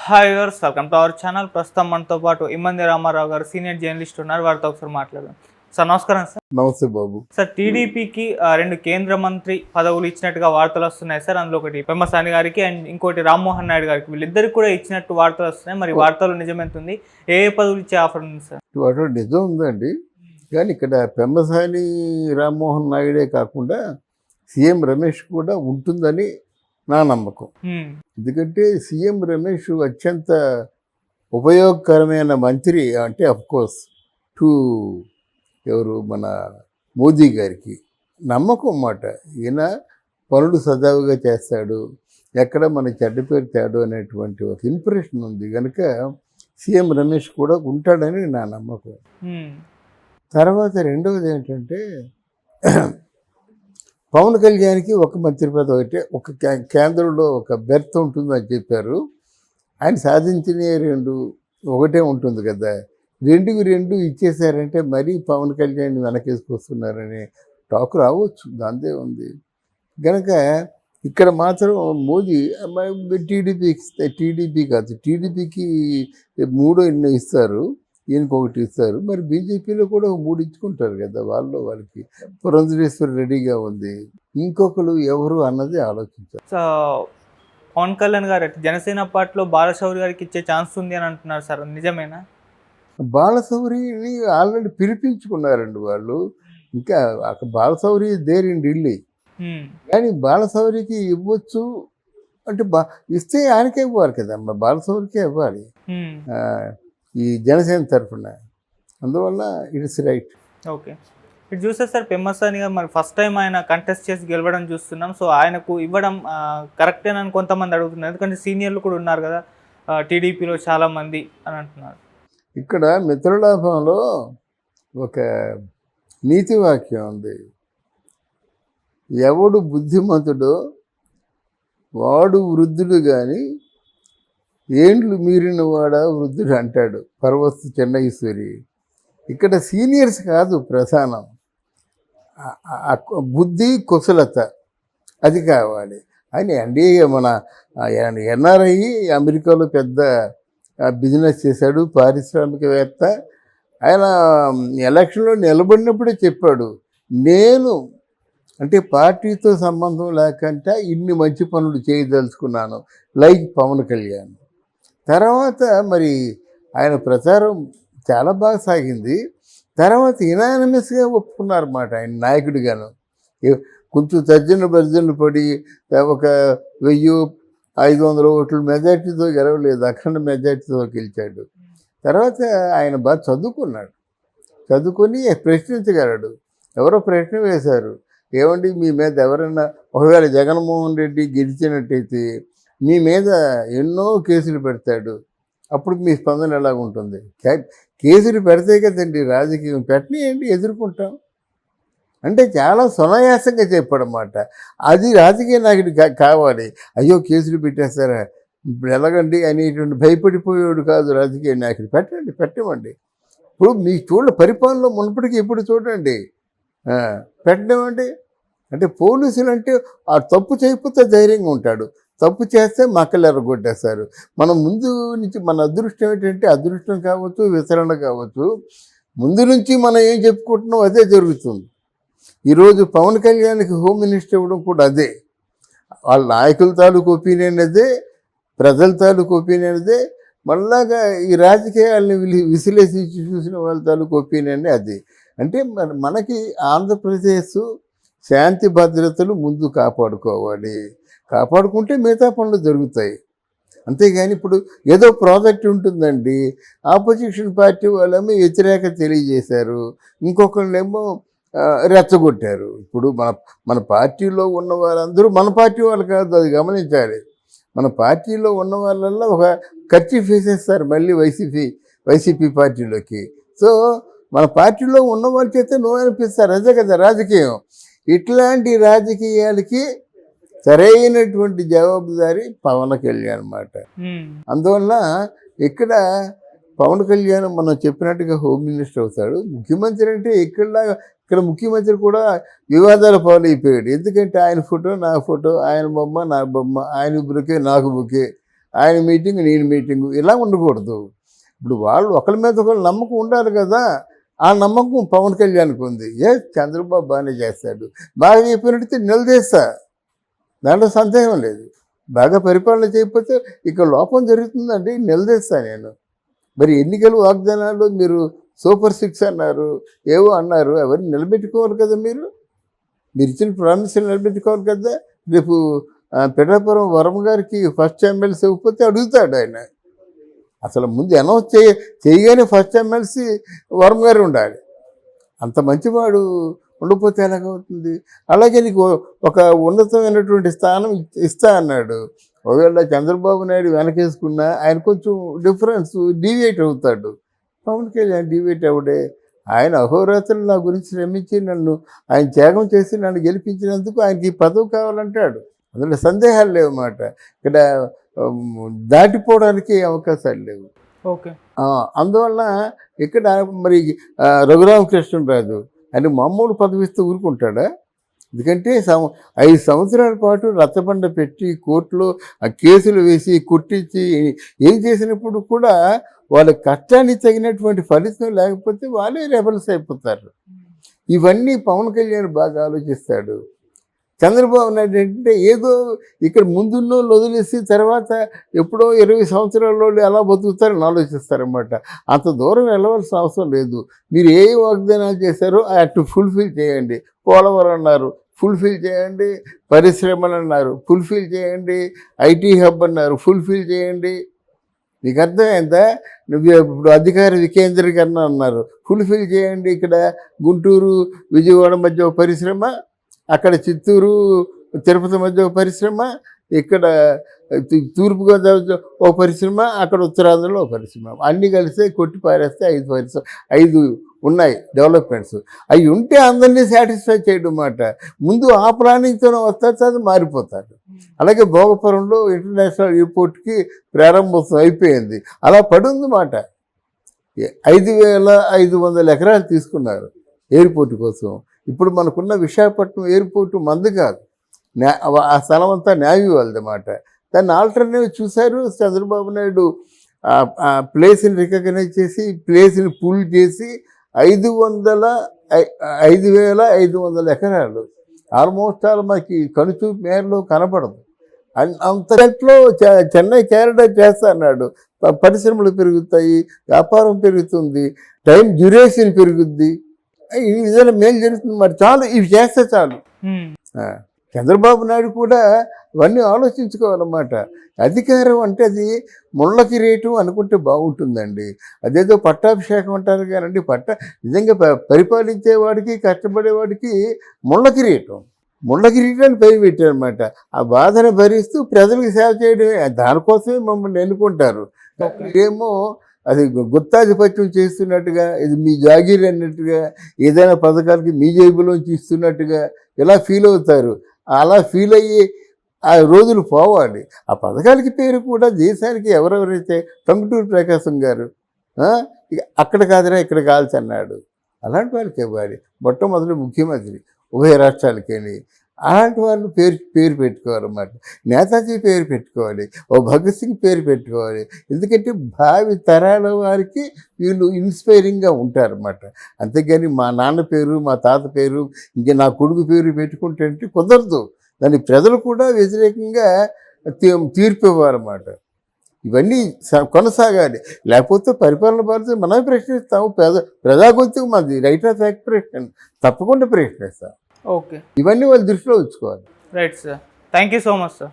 Hi viewers, welcome to our channel. ప్రస్తుతం మనతో పాటు ఇమ్మంది రామారావు గారు సీనియర్ జర్నలిస్ట్ ఉన్నారు. వారితో ఒకసారి మాట్లాడదాం. సార్ నమస్కారం. సార్ నమస్తే బాబు. సార్ టీడీపీకి రెండు కేంద్ర మంత్రి పదవులు ఇచ్చినట్టుగా వార్తలు వస్తున్నాయి సార్. అందులో ఒకటి పెమ్మసాని గారికి అండ్ ఇంకోటి రామ్మోహన్ నాయుడు గారికి, వీళ్ళిద్దరికి కూడా ఇచ్చినట్టు వార్తలు వస్తున్నాయి. మరి వార్తలు నిజమెంతుంది? ఏ పదవులు ఇచ్చే ఆఫర్ ఉంది సార్? వాటిలో నిజం ఉందండి, కానీ ఇక్కడ పెమ్మసాని రామ్మోహన్ నాయుడే కాకుండా సీఎం రమేష్ కూడా ఉంటుందని నా నమ్మకం. ఎందుకంటే సీఎం రమేష్ అత్యంత ఉపయోగకరమైన మంత్రి, అంటే అఫ్కోర్స్ టు ఎవరు మన మోదీ గారికి నమ్మకం అన్నమాట. ఈయన పనులు సజావుగా చేస్తాడు, ఎక్కడ మన చెడ్డ పేరు తేడు అనేటువంటి ఒక ఇంప్రెషన్ ఉంది కనుక సీఎం రమేష్ కూడా ఉంటాడని నా నమ్మకం. తర్వాత రెండవది ఏంటంటే పవన్ కళ్యాణ్కి ఒక మంత్రి పదవి అయితే ఒక కేంద్రంలో ఒక బెర్త్ ఉంటుందని చెప్పారు. ఆయన సాధించిన ఒకటే ఉంటుంది కదా, రెండు ఇచ్చేసారంటే మరీ పవన్ కళ్యాణ్ వెనకేసుకొస్తున్నారని టాక్ రావచ్చు, దాందే ఉంది. కనుక ఇక్కడ మాత్రం మోదీ టీడీపీ కాదు, టీడీపీకి 3 ఎన్నో ఇస్తారు, ఈయనకి 1 ఇస్తారు. మరి బీజేపీలో కూడా 3 ఇచ్చుకుంటారు కదా, వాళ్ళకి పురంధరేశ్వరి రెడీగా ఉంది, ఇంకొకరు ఎవరు అన్నది ఆలోచించారు. సో పవన్ కళ్యాణ్ గారు జనసేన పార్టీలో బాలశౌరి గారికి ఇచ్చే ఛాన్స్ ఉంది అని అంటున్నారు సార్, నిజమేనా? బాలశౌరిని ఆల్రెడీ పిలిపించుకున్నారండి వాళ్ళు. ఇంకా బాలశౌరి దేర్ ఇన్ ఢిల్లీ, కానీ బాలశౌరికి ఇవ్వచ్చు అంటే ఇస్తే ఆయనకే ఇవ్వాలి కదమ్మా, బాలశౌరికే ఇవ్వాలి ఈ జనసేన తరఫున. అందువల్ల ఇట్స్ రైట్. ఓకే, ఇటు చూస్తే సార్ పెమ్మసాని గారు మరి ఫస్ట్ టైం ఆయన కంటెస్ట్ చేసి గెలవడం చూస్తున్నాం. సో ఆయనకు ఇవ్వడం కరెక్టేనని కొంతమంది అడుగుతున్నారు, ఎందుకంటే సీనియర్లు కూడా ఉన్నారు కదా టీడీపీలో చాలామంది అని అంటున్నారు. ఇక్కడ మిత్రలాభంలో ఒక నీతి వాక్యం ఉంది, ఎవడు బుద్ధిమంతుడో వాడు వృద్ధుడు కానీ ఏండ్లు మీరిన వాడా వృద్ధుడు అంటాడు పరవస్తు చెన్నైశ్వరి. ఇక్కడ సీనియర్స్ కాదు ప్రధానం, బుద్ధి కుశలత అది కావాలి. ఆయన మన ఎన్ఆర్ఐ అమెరికాలో పెద్ద బిజినెస్ చేశాడు, పారిశ్రామికవేత్త. ఆయన ఎలక్షన్లో నిలబడినప్పుడే చెప్పాడు, నేను అంటే పార్టీతో సంబంధం లేకుండా ఇన్ని మంచి పనులు చేయదలుచుకున్నాను, లైక్ పవన్ కళ్యాణ్. తర్వాత మరి ఆయన ప్రచారం చాలా బాగా సాగింది. తర్వాత యునానిమస్గా ఒప్పుకున్నారన్నమాట ఆయన నాయకుడిగాను. కొంచెం తర్జన పడి ఒక 1500 ఓట్ల మెజార్టీతో గెలవలేదు, అఖండ మెజార్టీతో గెలిచాడు. తర్వాత ఆయన బాగా చదువుకొని ప్రశ్నించగలడు. ఎవరో ప్రశ్న వేశారు, ఏమండి మీ మీద ఎవరైనా ఒకవేళ జగన్మోహన్ రెడ్డి గెలిచినట్టయితే మీ మీద ఎన్నో కేసులు పెడతాడు, అప్పుడు మీ స్పందన ఎలాగుంటుంది? కేసులు పెడితే కదండి రాజకీయం, పెట్టనియండి ఎదుర్కొంటాం అంటే చాలా సునాయాసంగా చెప్పాడన్నమాట. అది రాజకీయ నాయకుడు కావాలి. అయ్యో కేసులు పెట్టేస్తారా ఇప్పుడు ఎలాగండి అనేటువంటి భయపడిపోయేవాడు కాదు రాజకీయ నాయకుడు. పెట్టమండి. ఇప్పుడు మీకు పరిపాలనలో మునుపటికి ఎప్పుడు చూడండి, పెట్టమండి. అంటే పోలీసులు అంటే ఆ తప్పు చేయకపోతే ధైర్యంగా ఉంటాడు, తప్పు చేస్తే మక్కలు ఎర్రగొట్టేస్తారు. మనం ముందు నుంచి మన అదృష్టం ఏంటంటే, అదృష్టం కావచ్చు వితరణ కావచ్చు, ముందు నుంచి మనం ఏం చెప్పుకుంటున్నాం అదే జరుగుతుంది. ఈరోజు పవన్ కళ్యాణ్కి హోమ్ మినిస్టర్ ఇవ్వడం కూడా అదే, వాళ్ళ నాయకుల తాలూకు ఒపీనియన్ అదే, ప్రజల తాలూకు ఒపీనియన్ అదే, మళ్ళాగా ఈ రాజకీయాలని విశ్లేషించి చూసిన వాళ్ళ తాలూకు ఒపీనియన్ అది. అంటే మనకి ఆంధ్రప్రదేశ్ శాంతి భద్రతలు ముందు కాపాడుకుంటే మిగతా పనులు జరుగుతాయి. అంతేగాని ఇప్పుడు ఏదో ప్రాజెక్ట్ ఉంటుందండి, ఆపోజిషన్ పార్టీ వాళ్ళేమో వ్యతిరేకత తెలియజేశారు, ఇంకొకళ్ళేమో రెచ్చగొట్టారు. ఇప్పుడు మన పార్టీలో ఉన్న వాళ్ళందరూ మన పార్టీ వాళ్ళు కాదు, అది గమనించాలి. మన పార్టీలో ఉన్న వాళ్ళల్లో ఒక కర్చీఫ్ వేసేస్తారు మళ్ళీ వైసీపీ పార్టీలోకి. సో మన పార్టీలో ఉన్న వాళ్ళ చేత నువ్వు అనిపిస్తారు, అదే కదా రాజకీయం. ఇట్లాంటి రాజకీయాలకి సరైనటువంటి జవాబుదారి పవన్ కళ్యాణ్ అన్నమాట. అందువల్ల ఇక్కడ పవన్ కళ్యాణ్ మనం చెప్పినట్టుగా హోమ్ మినిస్టర్ అవుతాడు. ముఖ్యమంత్రి అంటే ఇక్కడ ముఖ్యమంత్రి కూడా వివాదాల పాలైపోయాడు. ఎందుకంటే ఆయన ఫోటో నా ఫోటో, ఆయన బొమ్మ నా బొమ్మ, ఆయన బుకే నాకు బుకే ఆయన మీటింగ్ నేను మీటింగు ఇలా ఉండకూడదు. ఇప్పుడు వాళ్ళు ఒకరి మీద ఒకరు నమ్మకం ఉండాలి కదా. ఆ నమ్మకం పవన్ కళ్యాణ్కి ఉంది. చంద్రబాబు బాగానే చేస్తాడు, బాగా చెప్పినట్టు నిలదీస్తా, దాంట్లో సందేహం లేదు. బాగా పరిపాలన చేయకపోతే ఇక్కడ లోపం జరుగుతుందండి, నిలదీస్తా నేను. మరి ఎన్నికల వాగ్దానాలు మీరు సూపర్ 6 అన్నారు, ఏవో అన్నారు, అవన్నీ నిలబెట్టుకోవాలి కదా. మీరు ఇచ్చిన ప్రామిస్లు నిలబెట్టుకోవాలి కదా. రేపు పిఠాపురం వరమ గారికి ఫస్ట్ ఎమ్మెల్సీ ఇవ్వకపోతే అడుగుతాడు ఆయన. అసలు ముందు అనౌన్స్ చేయగానే ఫస్ట్ ఎమ్మెల్సీ వరమ గారు ఉండాలి. అంత మంచివాడు ఉండకపోతే ఎలాగవుతుంది? అలాగే నీకు ఒక ఉన్నతమైనటువంటి స్థానం ఇస్తా అన్నాడు. ఒకవేళ చంద్రబాబు నాయుడు వెనకేసుకున్నా ఆయన కొంచెం డిఫరెన్స్ డీవియేట్ అవుతాడు. పవన్ కళ్యాణ్ డీవియేట్ అవుడే. ఆయన అహోరాత్రులు నా గురించి శ్రమించి నన్ను ఆయన త్యాగం చేసి నన్ను గెలిపించినందుకు ఆయనకి పదవి కావాలంటాడు. అందులో సందేహాలు లేవు మాట. ఇక్కడ దాటిపోవడానికి అవకాశాలు లేవు. ఓకే. అందువల్ల ఇక్కడ మరి రఘురామకృష్ణరాజు ఆయన మామూలు పదవి ఇస్తే ఊరుకుంటాడా? ఎందుకంటే 5 సంవత్సరాల పాటు రచ్చబండ పెట్టి కోర్టులో ఆ కేసులు వేసి కుట్టించి ఏం చేసినప్పుడు కూడా వాళ్ళ కష్టానికి తగినటువంటి ఫలితం లేకపోతే వాళ్ళే రెబల్స్ అయిపోతారు. ఇవన్నీ పవన్ కళ్యాణ్ బాగా ఆలోచిస్తాడు. చంద్రబాబు నాయుడు ఏంటంటే ఏదో ఇక్కడ ముందున్న వదిలేసి తర్వాత ఎప్పుడో 20 సంవత్సరాల్లో ఎలా బతుకుతారని ఆలోచిస్తారన్నమాట. అంత దూరం వెళ్ళవలసిన అవసరం లేదు. మీరు ఏ వాగ్దానాలు చేశారో అటు ఫుల్ఫిల్ చేయండి. పోలవరం అన్నారు, ఫుల్ఫిల్ చేయండి. పరిశ్రమలు అన్నారు, ఫుల్ఫిల్ చేయండి. ఐటీ హబ్ అన్నారు, ఫుల్ఫిల్ చేయండి. నీకు అర్థమైందా? నువ్వు ఇప్పుడు అధికార వికేంద్రీకరణ అన్నారు, ఫుల్ఫిల్ చేయండి. ఇక్కడ గుంటూరు విజయవాడ మధ్య ఒక పరిశ్రమ, అక్కడ చిత్తూరు తిరుపతి మధ్య ఒక పరిశ్రమ, ఇక్కడ తూర్పుగోదావరి ఒక పరిశ్రమ, అక్కడ ఉత్తరాంధ్రలో ఒక పరిశ్రమ, అన్నీ కలిస్తే కొట్టి పారేస్తే 5 ఉన్నాయి డెవలప్మెంట్స్. అవి ఉంటే అందరినీ సాటిస్ఫై చేయడం మాట. ముందు ఆ ప్లానింగ్తోనే వస్తారు, అది మారిపోతారు. అలాగే భోగపురంలో ఇంటర్నేషనల్ ఎయిర్పోర్ట్కి ప్రారంభోత్సవం అయిపోయింది, అలా పడుంది మాట. 5,500 ఎకరాలు తీసుకున్నారు ఎయిర్పోర్ట్ కోసం. ఇప్పుడు మనకున్న విశాఖపట్నం ఎయిర్పోర్టు మంది కాదు, ఆ స్థలం అంతా నేవీ వాళ్ళదన్నమాట. దాన్ని ఆల్టర్నేటివ్ చూశారు చంద్రబాబు నాయుడు. ఆ ప్లేస్ని రికగ్నైజ్ చేసి ప్లేస్ని పుల్ చేసి 5,500 ఎకరాలు ఆల్మోస్ట్ ఆల్ మనకి కనుచూపు మేరలో కనపడదు. అంతట్లో చెన్నై క్యారిడర్ చేస్తా అన్నాడు. పరిశ్రమలు పెరుగుతాయి, వ్యాపారం పెరుగుతుంది, టైం డ్యూరేషన్ పెరుగుద్ది, ఈ విధంగా మేలు జరుగుతుంది. మరి చాలు, ఇవి చేస్తే చాలు. చంద్రబాబు నాయుడు కూడా ఇవన్నీ ఆలోచించుకోవాలన్నమాట. అధికారం అంటే అది ముళ్ళ కిరీటం అనుకుంటే బాగుంటుందండి. అదేదో పట్టాభిషేకం అంటారు కానండి. నిజంగా పరిపాలించేవాడికి కష్టపడేవాడికి ముళ్ళ కిరీటాన్ని పై పెట్టారనమాట. ఆ బాధను భరిస్తూ ప్రజలకు సేవ చేయడమే, దానికోసమే మమ్మల్ని ఎన్నుకుంటారు. ఏమో అది గుత్తాధిపత్యం చేస్తున్నట్టుగా, ఇది మీ జాగీర్ అన్నట్టుగా, ఏదైనా పథకాలకి మీ జేబులోంచి ఇస్తున్నట్టుగా ఇలా ఫీల్ అవుతారు. అలా ఫీల్ అయ్యి ఆ రోజులు పోవాలి. ఆ పథకాలకి పేరు కూడా దేశానికి ఎవరెవరైతే టంగుటూరి ప్రకాశం గారు అక్కడ కాదురా ఇక్కడ కాల్చి అన్నాడు, అలాంటి వాళ్ళకి ఇవ్వాలి. మొట్టమొదటి ముఖ్యమంత్రి ఉభయ రాష్ట్రాలకేని అలాంటి వాళ్ళు పేరు పెట్టుకోవాలన్నమాట. నేతాజీ పేరు పెట్టుకోవాలి, ఓ భగత్ సింగ్ పేరు పెట్టుకోవాలి. ఎందుకంటే భావి తరాల వారికి వీళ్ళు ఇన్స్పైరింగ్గా ఉంటారన్నమాట. అంతేగాని మా నాన్న పేరు, మా తాత పేరు, ఇంకా నా కొడుకు పేరు పెట్టుకుంటే కుదరదు. దాన్ని ప్రజలు కూడా వ్యతిరేకంగా తీర్పు ఇవ్వాలన్నమాట. ఇవన్నీ కొనసాగాలి. లేకపోతే పరిపాలన భారత మనమే ప్రశ్నిస్తాము. ప్రజాగొంతుకు మాది రైట్ ఆఫ్ ఎక్స్ప్రెషన్, తప్పకుండా ప్రశ్నిస్తాం. ఓకే, ఇవన్నీ వాళ్ళు దృష్టిలో ఉంచుకోవాలి. Right sir, thank you so much sir.